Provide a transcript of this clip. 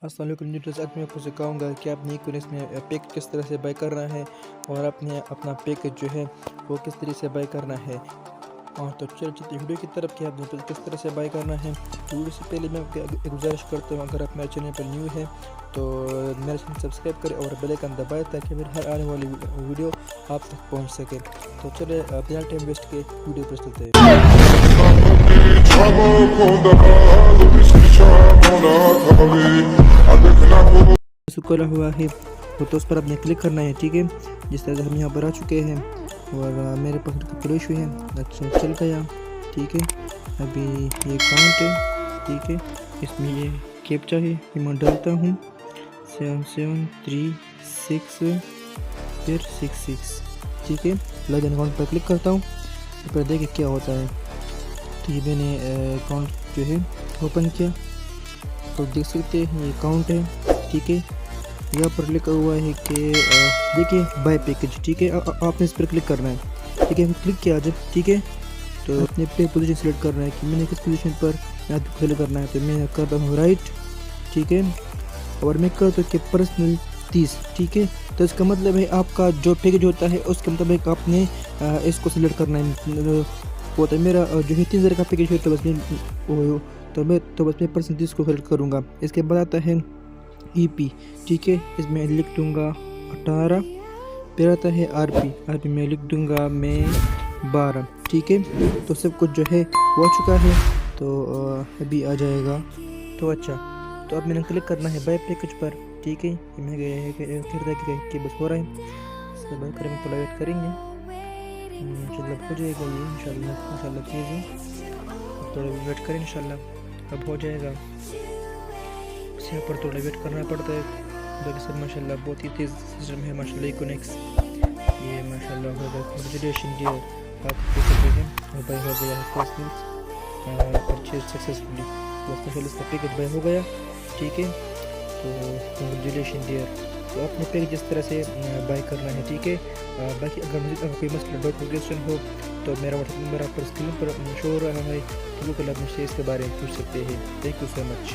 अस्सलाम वालेकुम न्यूट्रस। आज मैं आपको सिखाऊंगा कि आप निकोनेक्स में पैक किस तरह से बाय करना है और अपना पैकेज जो है वो किस तरह से बाय करना है। और तो चलते वीडियो की तरफ कि आपने किस तरह से बाय करना है। वीडियो से पहले मैं आपको एक गुजारिश करता हूँ, अगर आप मेरे चैनल पर न्यू है तो मेरे चैनल सब्सक्राइब करें और बेल आइकन दबाएं ताकि मेरी हर आने वाली वीडियो आप तक पहुँच सके। तो चले बिना टाइम वेस्ट के वीडियो पर चलते हैं। खोला हुआ है तो उस पर आपने क्लिक करना है, ठीक है। जिस तरह से हम यहाँ पर आ चुके हैं और मेरे पास कपड़े इशू है, अच्छा चल गया, ठीक है। अभी ये काउंट है, ठीक है, इसमें ये कैप्चा है, ये मैं डालता हूँ 7736 फिर 66, ठीक है। लॉगिन अकाउंट पर क्लिक करता हूँ, फिर देखिए क्या होता है। तो ये मैंने अकाउंट जो है ओपन किया तो देख सकते हैं ये अकाउंट है, ठीक है। यहाँ पर लिखा हुआ है कि देखिए बाय पैकेज, ठीक है। आपने इस पर क्लिक करना है, ठीक है। क्लिक किया जब, ठीक है, तो अपने पे पोजीशन सेलेक्ट करना है कि मैंने किस पोजीशन पर यहाँ क्लिक करना है। तो मैं करता हूँ राइट, ठीक है, और मैं करता हूँ कि पर्सनल 30, ठीक है। तो इसका मतलब है आपका जो पैकेज होता है उसके मुताबिक आपने इसको सिलेक्ट करना है। वो तो मेरा जो है 30,000 का पैकेज है, तो बस मैं पर्सनल 30 को सेलेक्ट करूँगा। इसके बाद आता है EP, ठीक है, इसमें लिख दूंगा 18। फिर आता है RP में लिख दूंगा मैं 12, ठीक है। तो सब कुछ जो है हो चुका है, तो अभी आ जाएगा। तो अच्छा, तो अब मैंने क्लिक करना है बाय पैकेज पर, ठीक है। मैं गया है कि बस हो रहा है, इसके बाद करेंगे थोड़ा वेट करेंगे, इंशाल्लाह हो जाएगा ये, इंशाल्लाह चीज़ें थोड़ा वेट करें, इंशाल्लाह अब हो जाएगा। यहाँ पर थोड़ा वेट करना पड़ता है। बाकी सब माशाल्लाह बहुत ही तेज़ सिस्टम है माशाल्लाह। निकोनेक्स ये माशाल्लाह हो गया, कांग्रेचुलेशन डियर, आप देख सकते हैं और बाय हो गया है पर्सनल परचेज सक्सेसफुली। माशाल्लाह इसका पैकेज बाय हो गया, ठीक है। तो कांग्रेचुलेशन डियर। तो अपने पैकेज इस तरह से बाय करना है, ठीक है। बाकी अगर मुझे कोई मसला डाउट क्वेश्चन हो तो मेरा व्हाट्सएप नंबर आप पर स्क्रीन पर शो हो रहा है, तो लोग आप मुझसे इसके बारे में पूछ सकते हैं। Thank you so much.